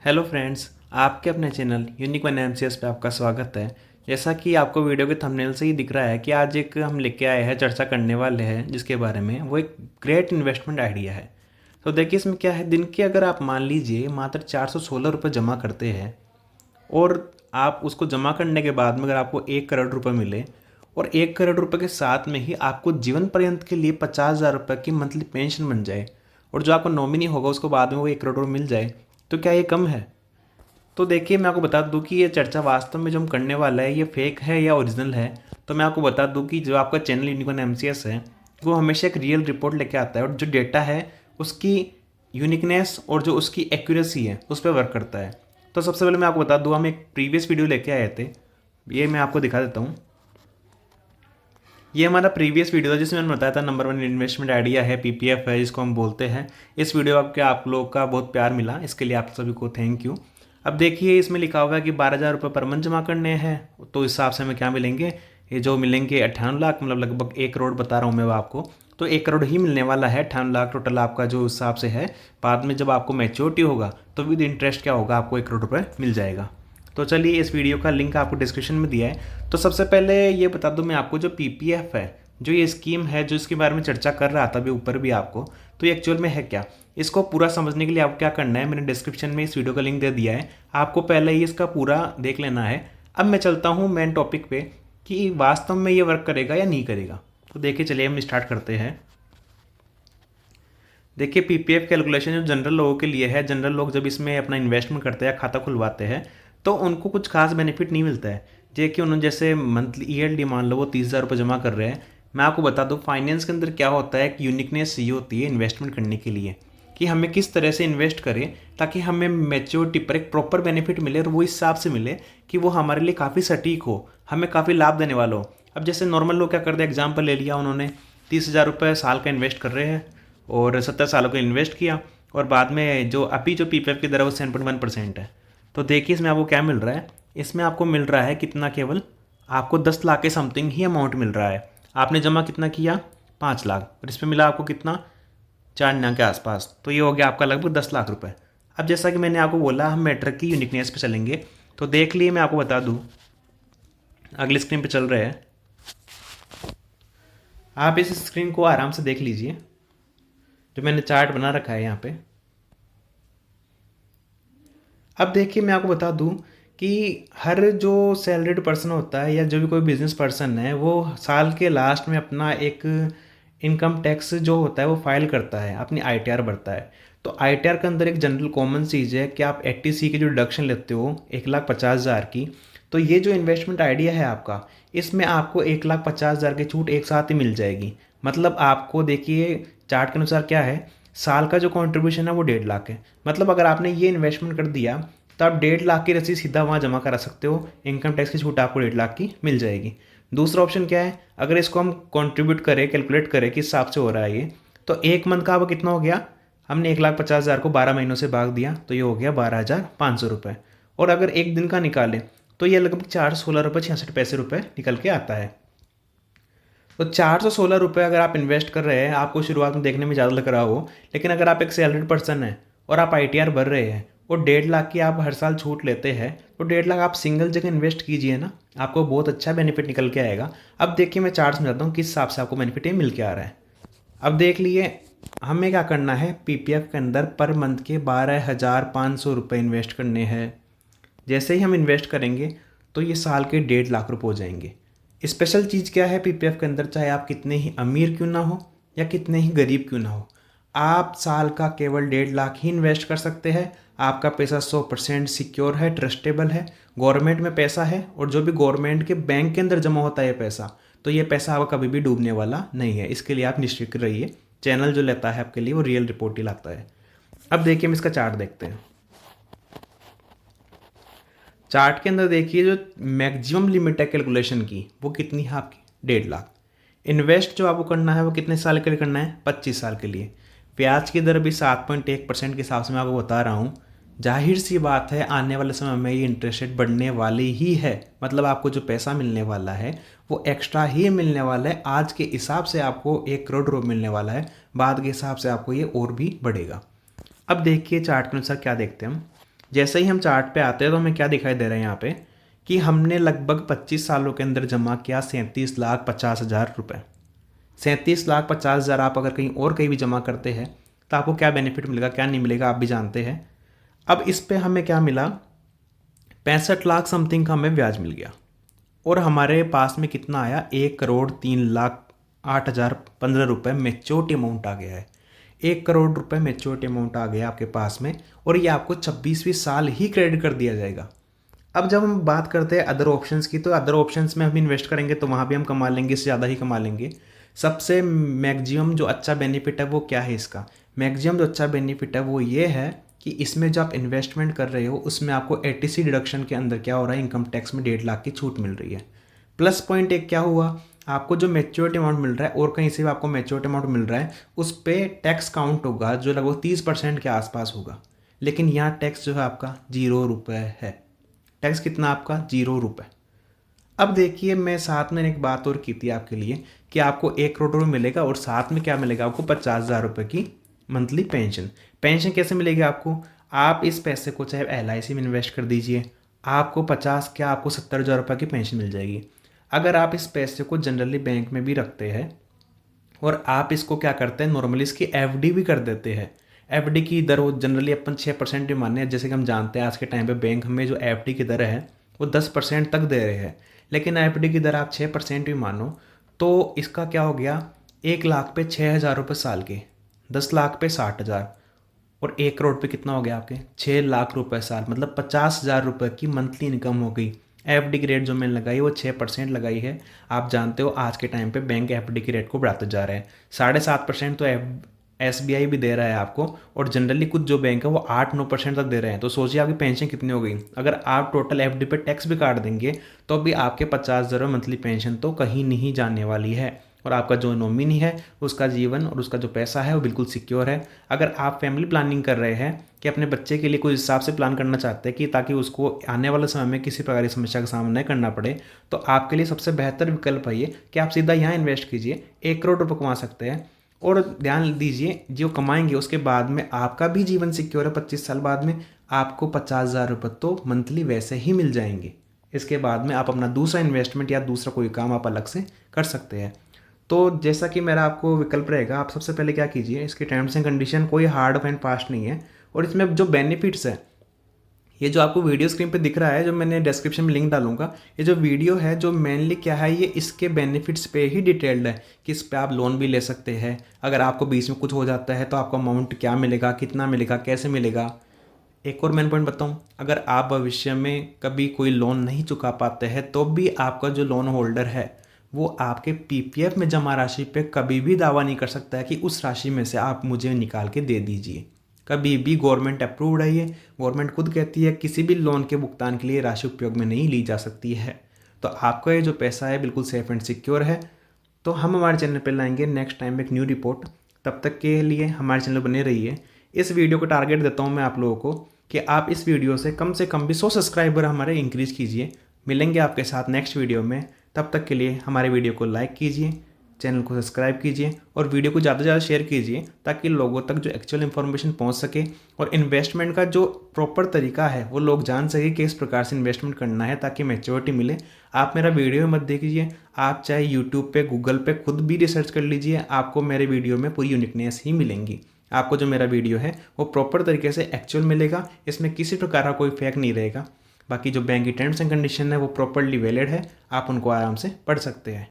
Hello friends, आपके अपने channel unique one MCS पे आपका स्वागत है। जैसा कि आपको वीडियो के थंबनेल से ही दिख रहा है कि आज एक हम लेके आए हैं, चर्चा करने वाले हैं जिसके बारे में वो एक ग्रेट इन्वेस्टमेंट आइडिया है। तो देखिए इसमें क्या है, दिन के अगर आप मान लीजिए मात्र 416 रुपये जमा करते हैं और आप उसको जमा करने के बाद में अगर आपको 1 करोड़ रुपये मिले और 1 करोड़ रुपये के साथ में ही आपको जीवन पर्यंत के लिए 50,000 रुपये की मंथली पेंशन बन जाए और जो आपको नॉमिनी होगा उसको बाद में वो 1 करोड़ मिल जाए, तो क्या ये कम है? तो देखिए मैं आपको बता दूं कि ये चर्चा वास्तव में जो हम करने वाला है ये फेक है या ओरिजिनल है। तो मैं आपको बता दूं कि जो आपका चैनल यूनिकॉर्न एमसीएस है वो हमेशा एक रियल रिपोर्ट लेके आता है और जो डेटा है उसकी यूनिकनेस और जो उसकी एक्यूरेसी है उस पर वर्क करता है। तो सबसे पहले मैं आपको बता दूँ, हम एक प्रीवियस वीडियो लेके आए थे, ये मैं आपको दिखा देता हूँ। ये हमारा प्रीवियस वीडियो था जिसमें मैंने बताया था नंबर 1 इन्वेस्टमेंट आइडिया है, पीपीएफ है जिसको हम बोलते हैं। इस वीडियो आप लोग का बहुत प्यार मिला, इसके लिए आप सभी को थैंक यू। अब देखिए इसमें लिखा हुआ है कि 12,000 रुपये पर मंथ जमा करने हैं, तो इस हिसाब से हमें क्या मिलेंगे, ये जो मिलेंगे 58 लाख, मतलब लगभग 1 करोड़ बता रहा हूँ मैं आपको। तो 1 करोड़ ही मिलने वाला है, 58 लाख टोटल आपका जो हिसाब से है। बाद में जब आपको मैच्योरिटी होगा तो विद इंटरेस्ट क्या होगा, आपको 1 करोड़ रुपये मिल जाएगा। तो चलिए इस वीडियो का लिंक आपको डिस्क्रिप्शन में दिया है। तो सबसे पहले ये बता दूं मैं आपको, जो पीपीएफ है, जो ये स्कीम है जो इसके बारे में चर्चा कर रहा था अभी ऊपर भी आपको, तो ये एक्चुअल में है क्या, इसको पूरा समझने के लिए आपको क्या करना है, मैंने डिस्क्रिप्शन में इस वीडियो का लिंक दे दिया है, आपको पहले ही इसका पूरा देख लेना है। अब मैं चलता हूँ मेन टॉपिक पे कि वास्तव में ये वर्क करेगा या नहीं करेगा। तो देखिए चलिए हम स्टार्ट करते हैं। देखिए पीपीएफ कैलकुलेशन जो जनरल लोगों के लिए है, जनरल लोग जब इसमें अपना इन्वेस्टमेंट करते हैं, खाता खुलवाते हैं, तो उनको कुछ खास बेनिफिट नहीं मिलता है। कि उन्होंने जैसे मंथली ईएलडी मान लो वो 30,000 रुपये जमा कर रहे हैं। मैं आपको बता दूं फाइनेंस के अंदर क्या होता है, एक यूनिकनेस ये होती है इन्वेस्टमेंट करने के लिए कि हमें किस तरह से इन्वेस्ट करें ताकि हमें मैच्योरिटी पर एक प्रॉपर बेनिफिट मिले और वो इस हिसाब से मिले कि वो हमारे लिए काफ़ी सटीक हो, हमें काफ़ी लाभ देने वाला हो। अब जैसे नॉर्मल लोग क्या करते हैं, एग्जाम्पल ले लिया उन्होंने, 30,000 रुपये साल का इन्वेस्ट कर रहे हैं और 70 सालों का इन्वेस्ट किया और बाद में जो अभी जो पीपीएफ की दर है वो 7.1% है। तो देखिए इसमें आपको क्या मिल रहा है, इसमें आपको मिल रहा है कितना, केवल आपको 10 लाख के समथिंग ही अमाउंट मिल रहा है। आपने जमा कितना किया, 5 लाख, और इसमें मिला आपको कितना, 4 के आसपास। तो ये हो गया आपका लगभग 10 लाख रुपए। अब जैसा कि मैंने आपको बोला हम मैटर की यूनिकनेस पे चलेंगे। तो देख लिए मैं आपको बता दूं, अगली स्क्रीन पे चल रहे हैं, आप इस स्क्रीन को आराम से देख लीजिए जो मैंने चार्ट बना रखा है यहाँ पे। अब देखिए मैं आपको बता दूं कि हर जो सैलरीड पर्सन होता है या जो भी कोई बिजनेस पर्सन है वो साल के लास्ट में अपना एक इनकम टैक्स जो होता है वो फाइल करता है, अपनी आईटीआर भरता है। तो आईटीआर के अंदर एक जनरल कॉमन चीज़ है कि आप 80C की जो डिडक्शन लेते हो 1,50,000 की, तो ये जो इन्वेस्टमेंट आइडिया है आपका, इसमें आपको 1,50,000 की छूट एक साथ ही मिल जाएगी। मतलब आपको देखिए चार्ट के अनुसार क्या है, साल का जो कंट्रीब्यूशन है वो 1.5 लाख है। मतलब अगर आपने ये इन्वेस्टमेंट कर दिया तो आप 1.5 लाख की रसीद सीधा वहाँ जमा करा सकते हो, इनकम टैक्स की छूट आपको 1.5 लाख की मिल जाएगी। दूसरा ऑप्शन क्या है, अगर इसको हम कंट्रीब्यूट करें, कैलकुलेट करें किस हिसाब से हो रहा है ये, तो एक मंथ का आपको कितना हो गया, हमने 1,50,000 को 12 महीनों से भाग दिया तो ये हो गया 12,500 रुपये। और अगर एक दिन का निकालें तो ये लगभग 416 रुपये 66 पैसे निकल के आता है। तो 416 रुपये अगर आप इन्वेस्ट कर रहे हैं, आपको शुरुआत में देखने में ज़्यादा लग रहा हो, लेकिन अगर आप एक सैलरीड पर्सन हैं और आप आईटीआर भर रहे हैं और 1.5 लाख की आप हर साल छूट लेते हैं, तो 1.5 लाख आप सिंगल जगह इन्वेस्ट कीजिए ना, आपको बहुत अच्छा बेनिफिट निकल के आएगा। अब देखिए मैं चार्ट समझाता हूँ किस हिसाब से आपको बेनिफिट ये मिल के आ रहा है। अब देख लिए हमें क्या करना है, पीपीएफ के अंदर पर मंथ के 12,500 रुपये इन्वेस्ट करने हैं। जैसे ही हम इन्वेस्ट करेंगे तो ये साल के 1.5 लाख रुपये हो जाएंगे। स्पेशल चीज़ क्या है पीपीएफ के अंदर, चाहे आप कितने ही अमीर क्यों ना हो या कितने ही गरीब क्यों ना हो, आप साल का केवल 1.5 लाख ही इन्वेस्ट कर सकते हैं। आपका पैसा 100% सिक्योर है, ट्रस्टेबल है, गवर्नमेंट में पैसा है और जो भी गवर्नमेंट के बैंक के अंदर जमा होता है ये पैसा, तो ये पैसा आपका कभी भी डूबने वाला नहीं है। इसके लिए आप निश्चित रहिए, चैनल जो लेता है आपके लिए वो रियल रिपोर्ट ही लाता है। अब देखिए हम इसका चार्ट देखते हैं। चार्ट के अंदर देखिए जो मैक्सिमम लिमिट है कैलकुलेशन की वो कितनी है आपकी, 1.5 लाख। इन्वेस्ट जो आपको करना है वो कितने साल के लिए करना है, 25 साल के लिए। ब्याज की दर भी 7.1% के हिसाब से मैं आपको बता रहा हूँ। जाहिर सी बात है आने वाले समय में ये इंटरेस्ट रेट बढ़ने वाली ही है, मतलब आपको जो पैसा मिलने वाला है वो एक्स्ट्रा ही मिलने वाला है। आज के हिसाब से आपको 1 करोड़ रुपये मिलने वाला है, बाद के हिसाब से आपको ये और भी बढ़ेगा। अब देखिए चार्ट के अनुसार क्या देखते हैं हम, जैसे ही हम चार्ट पे आते हैं तो हमें क्या दिखाई दे रहा है यहाँ पे कि हमने लगभग 25 सालों के अंदर जमा किया 37,50,000 रुपये। 37,50,000 आप अगर कहीं और कहीं भी जमा करते हैं तो आपको क्या बेनिफिट मिलेगा क्या नहीं मिलेगा आप भी जानते हैं। अब इस पे हमें क्या मिला, 65 लाख समथिंग का हमें ब्याज मिल गया और हमारे पास में कितना आया, 1,03,08,015 रुपये मेच्योरिटी अमाउंट आ गया है। 1 करोड़ रुपये मेच्योरिटी अमाउंट आ गया आपके पास में और ये आपको 26वीं साल ही क्रेडिट कर दिया जाएगा। अब जब हम बात करते हैं अदर ऑप्शंस की, तो अदर ऑप्शंस में हम इन्वेस्ट करेंगे तो वहाँ भी हम कमा लेंगे, इससे ज़्यादा ही कमा लेंगे। सबसे मैक्सिमम जो अच्छा बेनिफिट है वो क्या है इसका, मैक्सिमम जो अच्छा बेनिफिट है वो ये है कि इसमें जो आप इन्वेस्टमेंट कर रहे हो उसमें आपको एटीसी डिडक्शन के अंदर क्या हो रहा है, इनकम टैक्स में 1.5 लाख की छूट मिल रही है। प्लस पॉइंट एक क्या हुआ, आपको जो मैच्योरिटी अमाउंट मिल रहा है और कहीं से भी आपको मैच्योरिटी अमाउंट मिल रहा है उस पर टैक्स काउंट होगा जो लगभग 30% के आसपास होगा। लेकिन यहाँ टैक्स जो है आपका 0 रुपये है। टैक्स कितना आपका 0 रुपये। अब देखिए मैं साथ में एक बात और की थी आपके लिए कि आपको 1 करोड़ रुपये मिलेगा और साथ में क्या मिलेगा आपको 50,000 रुपये की मंथली पेंशन। पेंशन कैसे मिलेगी आपको, आप इस पैसे को चाहे LIC में इन्वेस्ट कर दीजिए, आपको 50 क्या आपको 70,000 रुपये की पेंशन मिल जाएगी। अगर आप इस पैसे को जनरली बैंक में भी रखते हैं और आप इसको क्या करते हैं नॉर्मली इसकी FD भी कर देते हैं, FD की दर वो जनरली अपन 6% ही मानते हैं। जैसे कि हम जानते हैं आज के टाइम पे बैंक हमें जो FD की दर है वो 10% तक दे रहे हैं, लेकिन FD की दर आप 6% भी मानो तो इसका क्या हो गया, 1 लाख पे 6,000 रुपये साल के, 10 लाख पे 60,000 और 1 करोड़ पे कितना हो गया आपके 6 लाख रुपए साल, मतलब 50,000 रुपये की मंथली इनकम हो गई। FD की रेट जो मैंने लगाई वो 6% लगाई है। आप जानते हो आज के टाइम पे बैंक FD की रेट को बढ़ाते जा रहे हैं, 7.5% तो SBI भी दे रहा है आपको और जनरली कुछ जो बैंक है वो 8-9% तक दे रहे हैं। तो सोचिए आपकी पेंशन कितनी हो गई, अगर आप टोटल FD पे टैक्स भी काट देंगे तो भी आपके 50,000 मंथली पेंशन तो कहीं नहीं जाने वाली है और आपका जो नॉमिनी है उसका जीवन और उसका जो पैसा है वो बिल्कुल सिक्योर है। अगर आप फैमिली प्लानिंग कर रहे हैं कि अपने बच्चे के लिए कुछ हिसाब से प्लान करना चाहते हैं कि ताकि उसको आने वाले समय में किसी प्रकार की समस्या का सामना नहीं करना पड़े, तो आपके लिए सबसे बेहतर विकल्प है ये कि आप सीधा यहाँ इन्वेस्ट कीजिए, 1 करोड़ रुपये कमा सकते हैं। और ध्यान दीजिए जो कमाएंगे उसके बाद में आपका भी जीवन सिक्योर है, 25 साल बाद में आपको 50,000 रुपये तो मंथली वैसे ही मिल जाएंगे। इसके बाद में आप अपना दूसरा इन्वेस्टमेंट या दूसरा कोई काम आप अलग से कर सकते हैं। तो जैसा कि मेरा आपको विकल्प रहेगा, आप सबसे पहले क्या कीजिए, इसकी टर्म्स एंड कंडीशन कोई हार्ड एंड फास्ट नहीं है और इसमें जो बेनिफिट्स है ये जो आपको वीडियो स्क्रीन पे दिख रहा है, जो मैंने डिस्क्रिप्शन में लिंक डालूंगा, ये जो वीडियो है जो मेनली क्या है ये इसके बेनिफिट्स पे ही डिटेल्ड है कि इस पे आप लोन भी ले सकते हैं, अगर आपको बीच में कुछ हो जाता है तो आपको अमाउंट क्या मिलेगा, कितना मिलेगा, कैसे मिलेगा। एक और मेन पॉइंट बताऊं, अगर आप भविष्य में कभी कोई लोन नहीं चुका पाते हैं तो भी आपका जो लोन होल्डर है वो आपके PPF में जमा राशि पे कभी भी दावा नहीं कर सकता है कि उस राशि में से आप मुझे निकाल के दे दीजिए। कभी भी गवर्नमेंट अप्रूव्ड है ये, गवर्नमेंट खुद कहती है किसी भी लोन के भुगतान के लिए राशि उपयोग में नहीं ली जा सकती है। तो आपका ये जो पैसा है बिल्कुल सेफ एंड सिक्योर है। तो हम हमारे चैनल पर लाएंगे नेक्स्ट टाइम एक न्यू रिपोर्ट, तब तक के लिए हमारे चैनल बने रहिए। इस वीडियो को टारगेट देता हूँ मैं आप लोगों को कि आप इस वीडियो से कम भी 100 सब्सक्राइबर हमारे इंक्रीज कीजिए। मिलेंगे आपके साथ नेक्स्ट वीडियो में, तब तक के लिए हमारे वीडियो को लाइक कीजिए, चैनल को सब्सक्राइब कीजिए और वीडियो को ज़्यादा से ज़्यादा शेयर कीजिए ताकि लोगों तक जो एक्चुअल इन्फॉर्मेशन पहुंच सके और इन्वेस्टमेंट का जो प्रॉपर तरीका है वो लोग जान सके कि इस प्रकार से इन्वेस्टमेंट करना है ताकि मैच्योरिटी मिले। आप मेरा वीडियो मत देखिए, आप चाहे यूट्यूब पे गूगल पे खुद भी रिसर्च कर लीजिए, आपको मेरे वीडियो में पूरी यूनिकनेस ही मिलेंगी। आपको जो मेरा वीडियो है वो प्रॉपर तरीके से एक्चुअल मिलेगा, इसमें किसी प्रकार का कोई फेक नहीं रहेगा। बाकी जो बैंक की टर्म्स एंड कंडीशन है वो प्रॉपरली वैलिड है, आप उनको आराम से पढ़ सकते हैं।